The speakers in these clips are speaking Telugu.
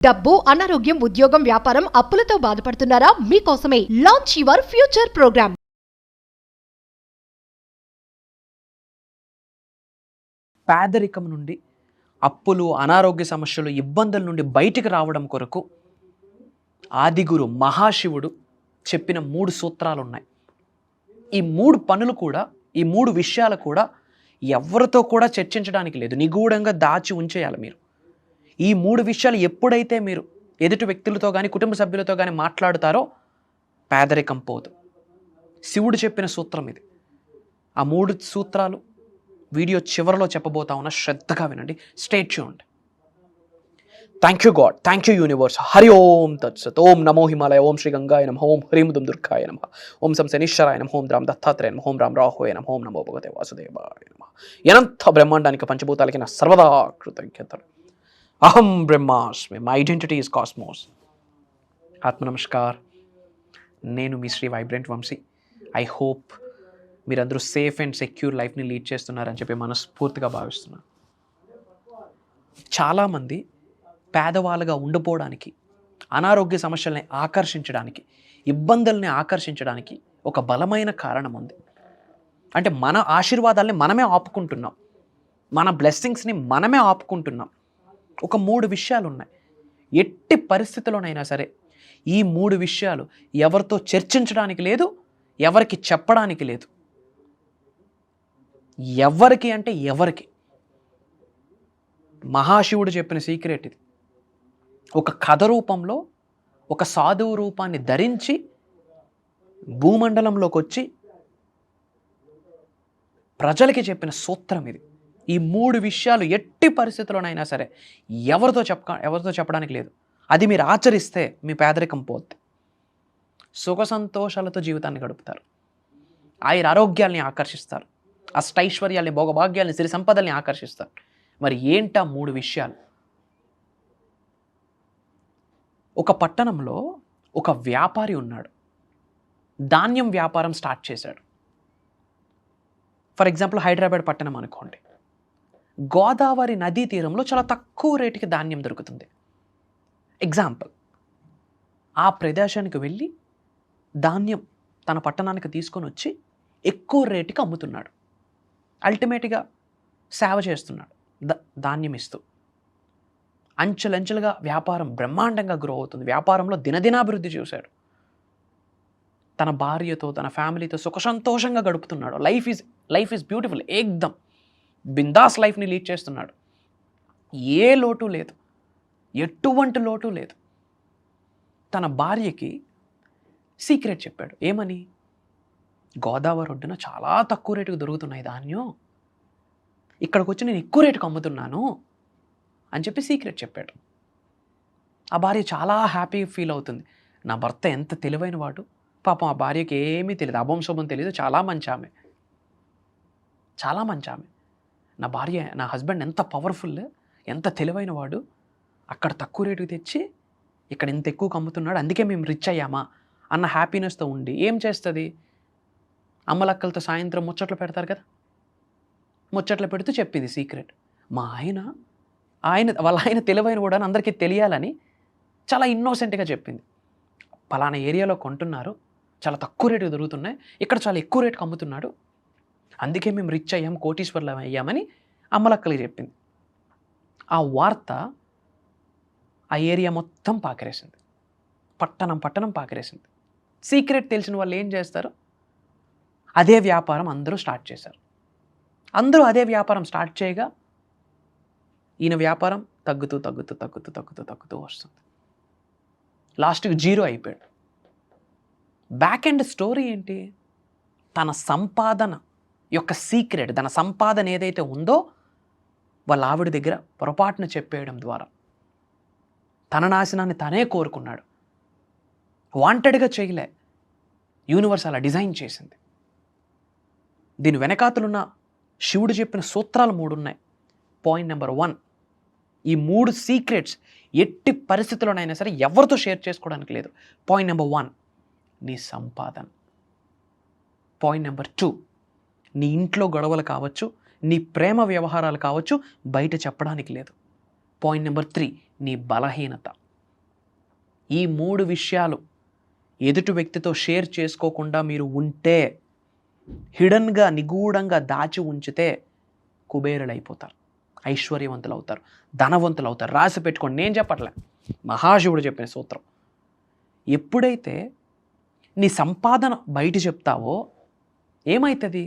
డబ్బు, అనారోగ్యం, ఉద్యోగం, వ్యాపారం, అప్పులతో బాధపడుతున్నారా? మీకోసమే లాంచ్ యువర్ ఫ్యూచర్ ప్రోగ్రామ్. పేదరికం నుండి, అప్పులు, అనారోగ్య సమస్యలు, ఇబ్బందుల నుండి బయటికి రావడం కొరకు ఆదిగురు మహాశివుడు చెప్పిన 3 సూత్రాలు ఉన్నాయి. ఈ 3 పనులు కూడా, ఈ 3 విషయాలు కూడా ఎవరితో కూడా చర్చించడానికి లేదు, నిగూఢంగా దాచి ఉంచేయాలి మీరు. ఈ 3 విషయాలు ఎప్పుడైతే మీరు ఎదుటి వ్యక్తులతో కానీ, కుటుంబ సభ్యులతో కానీ మాట్లాడుతారో పేదరికం పోదు. శివుడు చెప్పిన సూత్రం ఇది. ఆ 3 సూత్రాలు వీడియో చివరిలో చెప్పబోతా ఉన్నా, శ్రద్ధగా వినండి. Stay tuned. Thank you God, thank you universe. Hari ఓం తత్సత్. ఓం నమో హిమాలయ, ఓం శ్రీ గంగాయ నమః, ఓం హ్రీం దుం దుర్గాయ నమః, ఓం సం శనీశ్వరాయ నమః, ఓం రామ్ దత్తాత్రేయ నమః, ఓం రామ్ రాహోయ నమః, ఓం నమో భగవతే వాసుదేవాయ నమః. అనంత బ్రహ్మాండానికి, పంచభూతాలకి నా సర్వదా కృతజ్ఞతలు. అహం బ్రహ్మాస్మి, మై ఐడెంటిటీ ఈజ్ కాస్మోస్. ఆత్మ నమస్కార్. నేను మీ Shri vibrant Vamshi. I hope మీరందరూ సేఫ్ అండ్ సెక్యూర్ లైఫ్ని లీడ్ చేస్తున్నారని చెప్పి మనస్ఫూర్తిగా భావిస్తున్నాను. చాలామంది పేదవాళ్ళుగా ఉండిపోవడానికి, అనారోగ్య సమస్యల్ని ఆకర్షించడానికి, ఇబ్బందుల్ని ఆకర్షించడానికి ఒక బలమైన కారణం ఉంది. అంటే మన ఆశీర్వాదాల్ని మనమే ఆపుకుంటున్నాం, మన బ్లెస్సింగ్స్ని మనమే ఆపుకుంటున్నాం. ఒక 3 విషయాలు ఉన్నాయి. ఎట్టి పరిస్థితుల్లోనైనా సరే ఈ 3 విషయాలు ఎవరితో చర్చించడానికి లేదు, ఎవరికి చెప్పడానికి లేదు. ఎవరికి అంటే ఎవరికి? మహాశివుడు చెప్పిన సీక్రెట్ ఇది. ఒక కథ రూపంలో ఒక సాధువు రూపాన్ని ధరించి భూమండలంలోకి వచ్చి ప్రజలకి చెప్పిన సూత్రం ఇది. ఈ 3 విషయాలు ఎట్టి పరిస్థితుల్లోనైనా సరే ఎవరితో చెప్పడానికి లేదు. అది మీరు ఆచరిస్తే మీ పేదరికం పోద్ది. సుఖ సంతోషాలతో జీవితాన్ని గడుపుతారు, ఆరోగ్యాల్ని ఆకర్షిస్తారు, అష్టైశ్వర్యాల్ని, భోగభాగ్యాల్ని, సిరి సంపదల్ని ఆకర్షిస్తారు. మరి ఏంటా 3 విషయాలు? ఒక పట్టణంలో ఒక వ్యాపారి ఉన్నాడు. ధాన్యం వ్యాపారం స్టార్ట్ చేశాడు. ఫర్ ఎగ్జాంపుల్ హైదరాబాద్ పట్టణం అనుకోండి. గోదావరి నదీ తీరంలో చాలా తక్కువ రేటుకి ధాన్యం దొరుకుతుంది. ఎగ్జాంపుల్, ఆ ప్రదేశానికి వెళ్ళి ధాన్యం తన పట్టణానికి తీసుకొని వచ్చి ఎక్కువ రేటుకి అమ్ముతున్నాడు. అల్టిమేట్గా సేవ చేస్తున్నాడు, ధాన్యం ఇస్తూ. అంచెలంచెలుగా వ్యాపారం బ్రహ్మాండంగా గ్రో అవుతుంది. వ్యాపారంలో దినదినాభివృద్ధి చూశాడు. తన భార్యతో, తన ఫ్యామిలీతో సుఖ సంతోషంగా గడుపుతున్నాడు. Life is beautiful. ఏకదం బిందాస్ లైఫ్ని లీడ్ చేస్తున్నాడు. ఏ లోటు లేదు, ఎటువంటి లోటు లేదు. తన భార్యకి సీక్రెట్ చెప్పాడు. ఏమని? గోదావరి ఒడ్డున చాలా తక్కువ రేటుకు దొరుకుతున్నాయి ధాన్యం, ఇక్కడికి వచ్చి నేను ఎక్కువ రేటుకు అమ్ముతున్నాను అని చెప్పి సీక్రెట్ చెప్పాడు. ఆ భార్య చాలా హ్యాపీ ఫీల్ అవుతుంది. నా భర్త ఎంత తెలివైన వాడు, పాపం ఆ భార్యకి ఏమీ తెలియదు, అభంశుభం తెలియదు, చాలా మంచి ఆమె. నా హస్బెండ్ ఎంత పవర్ఫుల్, ఎంత తెలివైన వాడు, అక్కడ తక్కువ రేటుకి తెచ్చి ఇక్కడ ఇంత ఎక్కువకు అమ్ముతున్నాడు, అందుకే మేము రిచ్ అయ్యామా అన్న హ్యాపీనెస్తో ఉండి ఏం చేస్తుంది? అమ్మలక్కలతో సాయంత్రం ముచ్చట్లు పెడతారు కదా, ముచ్చట్లు పెడుతూ చెప్పింది సీక్రెట్. మా వాళ్ళ ఆయన తెలివైన కూడా అందరికీ తెలియాలని చాలా ఇన్నోసెంట్గా చెప్పింది. పలానా ఏరియాలో కొంటున్నారు, చాలా తక్కువ రేటుకి దొరుకుతున్నాయి, ఇక్కడ చాలా ఎక్కువ రేటుకి అమ్ముతున్నాడు, అందుకే మేము రిచ్ అయ్యాం, కోటీశ్వర్లం అయ్యామని అమ్మలక్కలకి చెప్పింది. ఆ వార్త ఆ ఏరియా మొత్తం పాకిరేసింది, పట్టణం పాకిరేసింది. సీక్రెట్ తెలిసిన వాళ్ళు ఏం చేస్తారు? అదే వ్యాపారం అందరూ స్టార్ట్ చేశారు. అందరూ అదే వ్యాపారం స్టార్ట్ చేయగా ఈయన వ్యాపారం తగ్గుతూ వస్తుంది. లాస్ట్కి 0 అయిపోయాడు. బ్యాక్ ఎండ్ స్టోరీ ఏంటి? తన సంపాదన యొక్క సీక్రెట్, తన సంపాదన ఏదైతే ఉందో వాళ్ళ ఆవిడ దగ్గర పొరపాటున చెప్పేయడం ద్వారా తన నాశనాన్ని తనే కోరుకున్నాడు. వాంటెడ్గా చేయలే, యూనివర్స్ అలా డిజైన్ చేసింది. దీని వెనకాతలున్న శివుడు చెప్పిన సూత్రాలు 3 ఉన్నాయి. పాయింట్ నెంబర్ 1, ఈ 3 సీక్రెట్స్ ఎట్టి పరిస్థితుల్లోనైనా సరే ఎవరితో షేర్ చేసుకోవడానికి లేదు. పాయింట్ నెంబర్ 1, నీ సంపాదన. పాయింట్ నెంబర్ 2, నీ ఇంట్లో గొడవలు కావచ్చు, నీ ప్రేమ వ్యవహారాలు కావచ్చు, బయట చెప్పడానికి లేదు. పాయింట్ నెంబర్ 3, నీ బలహీనత. ఈ 3 విషయాలు ఎదుటి వ్యక్తితో షేర్ చేసుకోకుండా మీరు ఉంటే, హిడన్గా నిగూఢంగా దాచి ఉంచితే కుబేరులు అయిపోతారు, ఐశ్వర్యవంతులు అవుతారు, ధనవంతులు అవుతారు. రాసి పెట్టుకోండి, నేను చెప్పట్లే, మహాశివుడు చెప్పిన సూత్రం. ఎప్పుడైతే నీ సంపాదన బయట చెప్తావో ఏమవుతుంది?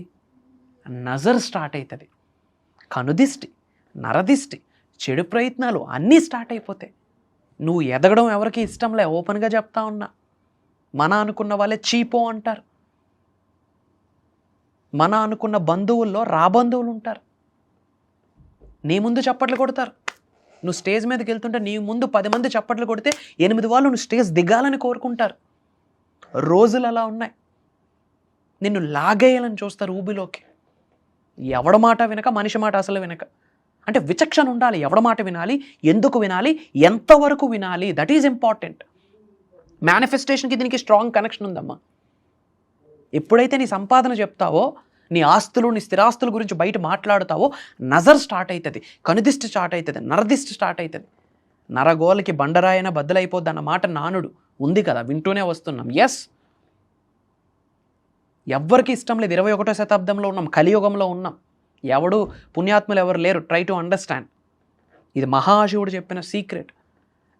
నజర్ స్టార్ట్ అవుతుంది, కనుదిష్టి, నరదిష్టి, చెడు ప్రయత్నాలు అన్నీ స్టార్ట్ అయిపోతాయి. నువ్వు ఎదగడం ఎవరికి ఇష్టంలే, ఓపెన్గా చెప్తా ఉన్నా. మన అనుకున్న వాళ్ళే చీపో అంటారు. మన అనుకున్న బంధువుల్లో రాబంధువులు ఉంటారు. నీ ముందు చప్పట్లు కొడతారు. నువ్వు స్టేజ్ మీదకి వెళ్తుంటే నీ ముందు 10 మంది చప్పట్లు కొడితే 8 వాళ్ళు నువ్వు స్టేజ్ దిగాలని కోరుకుంటారు. రోజులు అలా ఉన్నాయి. నిన్ను లాగేయాలని చూస్తారు ఊబిలోకి. ఎవడ మాట వినక, మనిషి మాట అసలు వినక. అంటే విచక్షణ ఉండాలి. ఎవడ మాట వినాలి, ఎందుకు వినాలి, ఎంతవరకు వినాలి, దట్ ఈజ్ ఇంపార్టెంట్. మేనిఫెస్టేషన్కి దీనికి స్ట్రాంగ్ కనెక్షన్ ఉందమ్మా. ఎప్పుడైతే నీ సంపాదన చెప్తావో, నీ ఆస్తులు, నీ స్థిరాస్తుల గురించి బయట మాట్లాడుతావో, నజర్ స్టార్ట్ అవుతుంది, కనుదిష్టి స్టార్ట్ అవుతుంది, నరదిష్టి స్టార్ట్ అవుతుంది. నరగోలకి బండరాయన బద్దలైపోద్ది అన్న మాట నానుడు ఉంది కదా, వింటూనే వస్తున్నాం. ఎస్, ఎవ్వరికి ఇష్టం లేదు. 21వ శతాబ్దంలో ఉన్నాం, కలియుగంలో ఉన్నాం. ఎవడు పుణ్యాత్ములు ఎవరు లేరు. Try to understand. ఇది మహాశివుడు చెప్పిన సీక్రెట్.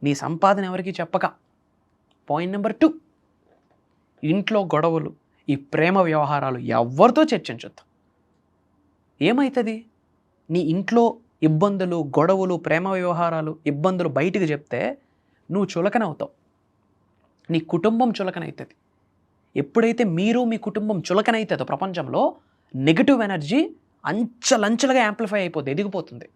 నీ సంపాదన ఎవరికి చెప్పక. పాయింట్ నెంబర్ 2, ఇంట్లో గొడవలు, ఈ ప్రేమ వ్యవహారాలు ఎవరితో చర్చించొద్దు. ఏమవుతుంది? నీ ఇంట్లో ఇబ్బందులు, గొడవలు, ప్రేమ వ్యవహారాలు, ఇబ్బందులు బయటికి చెప్తే నువ్వు చులకనవుతావు, నీ కుటుంబం చులకనవుతుంది. ఎప్పుడైతే మీరు మీ కుటుంబం చులకనవుతుందో ప్రపంచంలో నెగిటివ్ ఎనర్జీ అంచెలంచెలుగా యాంప్లిఫై అయిపోతుంది, ఎదిగిపోతుంది.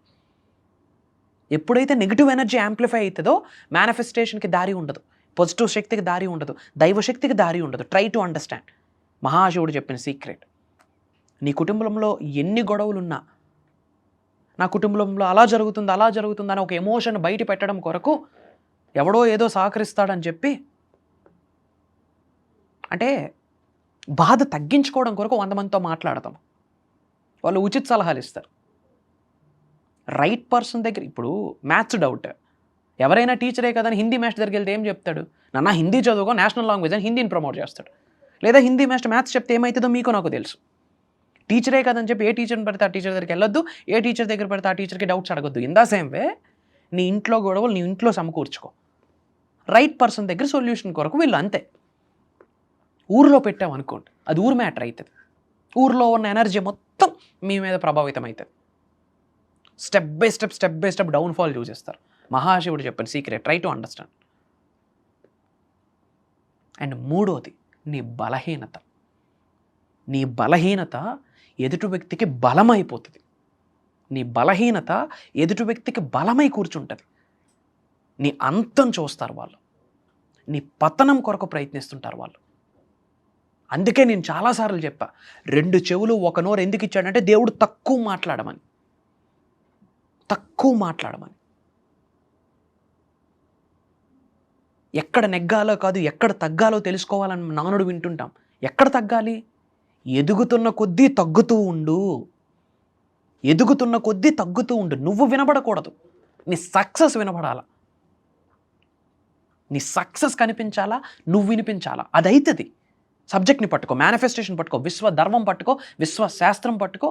ఎప్పుడైతే నెగిటివ్ ఎనర్జీ యాంప్లిఫై అవుతుందో మేనిఫెస్టేషన్కి దారి ఉండదు, పాజిటివ్ శక్తికి దారి ఉండదు, దైవశక్తికి దారి ఉండదు. Try to understand. మహాశివుడు చెప్పిన సీక్రెట్. నీ కుటుంబంలో ఎన్ని గొడవలున్నా, నా కుటుంబంలో అలా జరుగుతుంది, అలా జరుగుతుందని ఒక ఎమోషన్ బయట పెట్టడం కొరకు ఎవడో ఏదో సహకరిస్తాడని చెప్పి, అంటే బాధ తగ్గించుకోవడం కొరకు 100 మందితో మాట్లాడతాం. వాళ్ళు ఉచిత సలహాలు ఇస్తారు. రైట్ పర్సన్ దగ్గర, ఇప్పుడు మ్యాథ్స్ డౌట్, ఎవరైనా టీచరే కదని హిందీ మాస్టర్ దగ్గరికి వెళ్తే ఏం చెప్తాడు? నాన్న హిందీ చదువుకో, నేషనల్ లాంగ్వేజ్ అని హిందీని ప్రమోట్ చేస్తాడు. లేదా హిందీ మాస్టర్ మ్యాథ్స్ చెప్తే ఏమవుతుందో మీకు నాకు తెలుసు. టీచరే కదని చెప్పి ఏ టీచర్ని పడితే ఆ టీచర్ దగ్గరికి వెళ్ళొద్దు, ఏ టీచర్ దగ్గర పడితే ఆ టీచర్కి డౌట్స్ అడగొద్దు. ఇన్ ద సేమ్ వే నీ ఇంట్లో గొడవలు నీ ఇంట్లో సమకూర్చుకో. రైట్ పర్సన్ దగ్గర సొల్యూషన్ కొరకు వీళ్ళు అంతే. ఊరిలో పెట్టామనుకోండి, అది ఊరు మ్యాటర్ అవుతుంది. ఊరిలో ఉన్న ఎనర్జీ మొత్తం మీ మీద ప్రభావితం అవుతుంది. స్టెప్ బై స్టెప్ డౌన్ఫాల్ చూసేస్తారు. మహాశివుడు చెప్పిన secret. Try to understand. And 3వది, నీ బలహీనత. నీ బలహీనత ఎదుటి వ్యక్తికి బలమైపోతుంది. నీ బలహీనత ఎదుటి వ్యక్తికి బలమై కూర్చుంటుంది. నీ అంతం చూస్తారు వాళ్ళు, నీ పతనం కొరకు ప్రయత్నిస్తుంటారు వాళ్ళు. అందుకే నేను చాలాసార్లు చెప్పా, 2 చెవులు 1 నోరు ఎందుకు ఇచ్చాడంటే దేవుడు తక్కువ మాట్లాడమని. ఎక్కడ నెగ్గాలో కాదు, ఎక్కడ తగ్గాలో తెలుసుకోవాలని నానుడు వింటుంటాం. ఎక్కడ తగ్గాలి? ఎదుగుతున్న కొద్దీ తగ్గుతూ ఉండు. నువ్వు వినబడకూడదు, నీ సక్సెస్ వినబడాలా, నీ సక్సెస్ కనిపించాలా, నువ్వు వినిపించాలా. అది అవుతుంది. సబ్జెక్ట్ని పట్టుకో, మేనిఫెస్టేషన్ పట్టుకో, విశ్వ ధర్మం పట్టుకో, విశ్వశాస్త్రం పట్టుకో,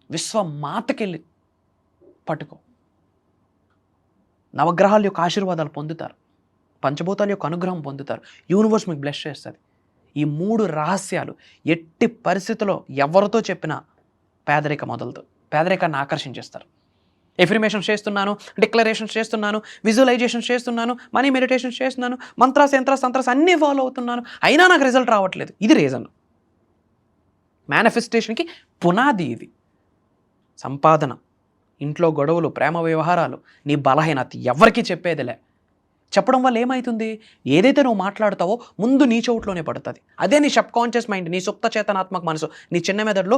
విశ్వమాతకెళ్ళి పట్టుకో. నవగ్రహాల యొక్క ఆశీర్వాదాలు పొందుతారు, పంచభూతాల యొక్క అనుగ్రహం పొందుతారు, యూనివర్స్ మీకు బ్లెస్ చేస్తుంది. ఈ 3 రహస్యాలు ఎట్టి పరిస్థితుల్లో ఎవరితో చెప్పినా పేదరికం వదలదు, పేదరికాన్ని ఆకర్షించేస్తారు. ఎఫర్మేషన్స్ చేస్తున్నాను, డిక్లరేషన్స్ చేస్తున్నాను, విజువలైజేషన్స్ చేస్తున్నాను, మనీ మెడిటేషన్స్ చేస్తున్నాను, మంత్రాస్ యంత్రాస్ తంత్రాస్ అన్నీ ఫాలో అవుతున్నాను, అయినా నాకు రిజల్ట్ రావట్లేదు. ఇది రీజన్. మేనిఫెస్టేషన్కి పునాది ఇది. సంపాదన, ఇంట్లో గొడవలు, ప్రేమ వ్యవహారాలు, నీ బలహీనత ఎవరికి చెప్పేదిలే. చెప్పడం వల్ల ఏమవుతుంది? ఏదైతే నువ్వు మాట్లాడతావో ముందు నీ చోట్లోనే పడుతుంది. అదే నీ సబ్ కాన్షియస్ మైండ్, నీ సుప్త చేతనాత్మక మనసు, నీ చిన్న మెదడులో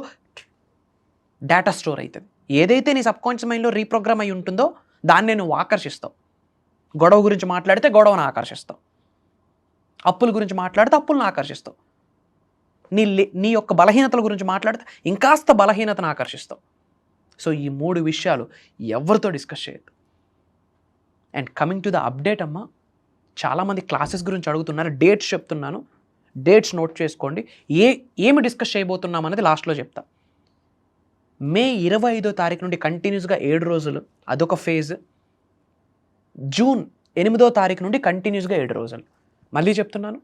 డేటా స్టోర్ అవుతుంది. ఏదైతే నీ సబ్ కాన్షియస్ మైండ్లో రీప్రోగ్రామ్ అయి ఉంటుందో దాన్నే నువ్వు ఆకర్షిస్తావు. గొడవ గురించి మాట్లాడితే గొడవను ఆకర్షిస్తావు, అప్పుల గురించి మాట్లాడితే అప్పులను ఆకర్షిస్తావు, నీ యొక్క బలహీనతల గురించి మాట్లాడితే ఇంకాస్త బలహీనతను ఆకర్షిస్తావు. సో ఈ 3 విషయాలు ఎవరితో డిస్కస్ చేయొద్దు. And coming to the update అమ్మా, చాలామంది క్లాసెస్ గురించి అడుగుతున్నారు, డేట్స్ చెప్తున్నాను, డేట్స్ నోట్ చేసుకోండి. ఏమి డిస్కస్ చేయబోతున్నాం అనేది లాస్ట్లో చెప్తా. మే 25వ తారీఖు నుండి కంటిన్యూస్గా 7 రోజులు, అదొక ఫేజ్. జూన్ 8వ తారీఖు నుండి కంటిన్యూస్గా 7 రోజులు. మళ్ళీ చెప్తున్నాను,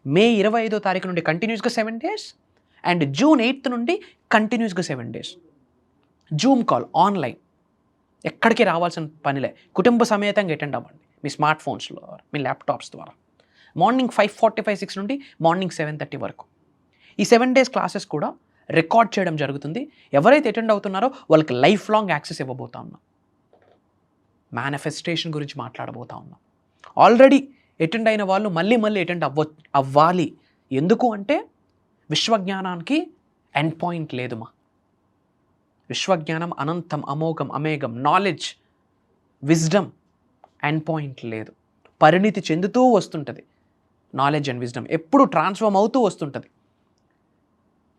మే 25వ తారీఖు నుండి కంటిన్యూస్గా 7 days అండ్ జూన్ 8th నుండి కంటిన్యూస్గా 7 days. జూమ్ కాల్ ఆన్లైన్, ఎక్కడికి రావాల్సిన పనిలే, కుటుంబ సమేతంగా అటెండ్ అవ్వండి మీ స్మార్ట్ ఫోన్స్లో, మీ ల్యాప్టాప్స్ ద్వారా. మార్నింగ్ 5:45-6 నుండి మార్నింగ్ 7:30 వరకు. ఈ 7 days క్లాసెస్ కూడా రికార్డ్ చేయడం జరుగుతుంది. ఎవరైతే అటెండ్ అవుతున్నారో వాళ్ళకి లైఫ్ లాంగ్ యాక్సెస్ ఇవ్వబోతా ఉన్నాం. మేనిఫెస్టేషన్ గురించి మాట్లాడబోతా ఉన్నాం. ఆల్రెడీ అటెండ్ అయిన వాళ్ళు మళ్ళీ అటెండ్ అవ్వాలి. ఎందుకు అంటే విశ్వజ్ఞానానికి ఎండ్ పాయింట్ లేదుమా. విశ్వజ్ఞానం అనంతం, అమోఘం, అమేఘం. నాలెడ్జ్, విజ్డమ్ ఎండ్ పాయింట్ లేదు. పరిణితి చెందుతూ వస్తుంటుంది. నాలెడ్జ్ అండ్ విజ్డమ్ ఎప్పుడు ట్రాన్స్ఫార్మ్ అవుతూ వస్తుంటుంది.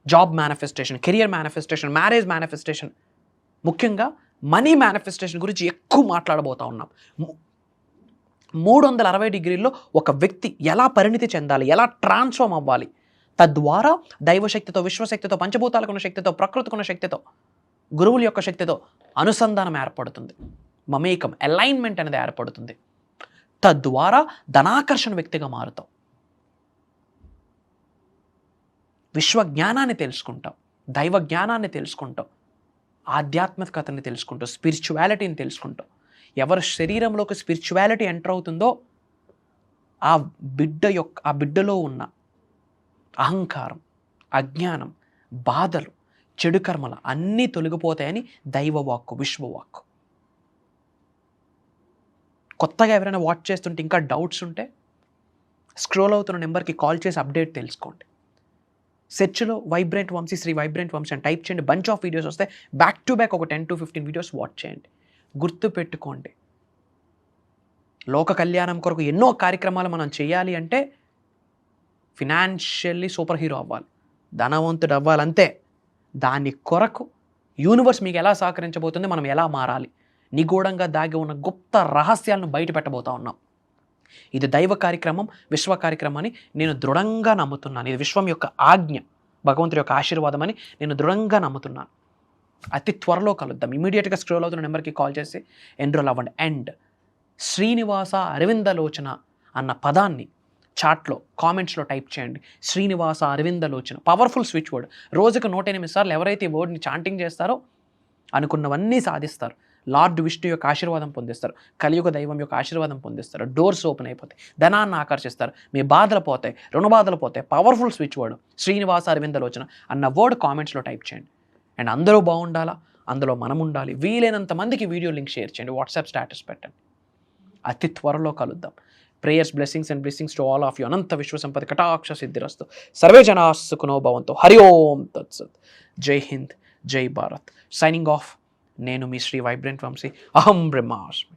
Job manifestation, career manifestation, marriage manifestation, ముఖ్యంగా మనీ మేనిఫెస్టేషన్ గురించి ఎక్కువ మాట్లాడబోతా ఉన్నాం. 360 డిగ్రీల్లో ఒక వ్యక్తి ఎలా పరిణితి చెందాలి, ఎలా ట్రాన్స్ఫార్మ్ అవ్వాలి, తద్వారా దైవశక్తితో, విశ్వశక్తితో, పంచభూతాలకున్న శక్తితో, ప్రకృతికున్న శక్తితో, గురువుల యొక్క శక్తితో అనుసంధానం ఏర్పడుతుంది. మమేకం, అలైన్మెంట్ అనేది ఏర్పడుతుంది. తద్వారా ధనాకర్షణ వ్యక్తిగా మారుతాం. విశ్వజ్ఞానాన్ని తెలుసుకుంటాం, దైవ జ్ఞానాన్ని తెలుసుకుంటాం, ఆధ్యాత్మికతని తెలుసుకుంటాం, స్పిరిచువాలిటీని తెలుసుకుంటాం. ఎవరి శరీరంలోకి స్పిరిచువాలిటీ ఎంటర్ అవుతుందో ఆ బిడ్డలో ఉన్న అహంకారం, అజ్ఞానం, బాధలు, చెడు కర్మలు అన్నీ తొలగిపోతాయని దైవవాక్కు, విశ్వవాక్కు. కొత్తగా ఎవరైనా వాచ్ చేస్తుంటే ఇంకా డౌట్స్ ఉంటే స్క్రోల్ అవుతున్న నెంబర్కి కాల్ చేసి అప్డేట్ తెలుసుకోండి. సెర్చ్లో వైబ్రెంట్ వంశీ, శ్రీ వైబ్రెంట్ వంశీ అని టైప్ చేయండి. బంచ్ ఆఫ్ వీడియోస్ వస్తే బ్యాక్ టు బ్యాక్ ఒక 10 to 15 వీడియోస్ వాచ్ చేయండి. గుర్తు పెట్టుకోండి, లోక కళ్యాణం కొరకు ఎన్నో కార్యక్రమాలు మనం చేయాలి అంటే ఫినాన్షియల్లీ సూపర్ హీరో అవ్వాలి, ధనవంతుడు అవ్వాలంతే. దాని కొరకు యూనివర్స్ మీకు ఎలా సహకరించబోతుంది, మనం ఎలా మారాలి, నిగూఢంగా దాగి ఉన్న గుప్త రహస్యాలను బయట పెట్టబోతా ఉన్నాం. ఇది దైవ కార్యక్రమం, విశ్వ కార్యక్రమం అని నేను దృఢంగా నమ్ముతున్నాను. ఇది విశ్వం యొక్క ఆజ్ఞ, భగవంతుడి యొక్క ఆశీర్వాదం అని నేను దృఢంగా నమ్ముతున్నాను. అతి త్వరలో కలుద్దాం. ఇమీడియట్గా స్క్రోల్ అవుతున్న నెంబర్కి కాల్ చేసి ఎన్రోల్ అవ్వండి. అండ్ శ్రీనివాస అరవిందలోచన అన్న పదాన్ని చాట్లో, కామెంట్స్లో టైప్ చేయండి. Srinivasa Aravindalochana, powerful switch word. రోజుకు 108 సార్లు ఎవరైతే ఈ వర్డ్ని చాంటింగ్ చేస్తారో అనుకున్నవన్నీ సాధిస్తారు. లార్డ్ విష్ణు యొక్క ఆశీర్వాదం పొందిస్తారు, కలియుగ దైవం యొక్క ఆశీర్వాదం పొందిస్తారు, డోర్స్ ఓపెన్ అయిపోతాయి, ధనాన్ని ఆకర్షిస్తారు, మీ బాధలు పోతాయి, రుణ బాధలు పోతాయి. Powerful switch word Srinivasa Aravindalochana అన్న వర్డ్ కామెంట్స్లో టైప్ చేయండి. అండ్ అందరూ బాగుండాలా, అందులో మనం ఉండాలి. వీలైనంత మందికి వీడియో లింక్ షేర్ చేయండి, వాట్సాప్ స్టేటస్ పెట్టండి. అతి త్వరలో కలుద్దాం. Prayers, blessings and blessings to all of you. అనంత విశ్వ సంపద కటాక్ష సిద్ధిరస్తు. సర్వే జనా సుఖినో భవంతు. హరి ఓం తత్సత్. జై హింద్, జై భారత్. Signing off. నేను మీ శ్రీ వైబ్రెంట్ వంశీ. అహం బ్రహ్మాస్మి.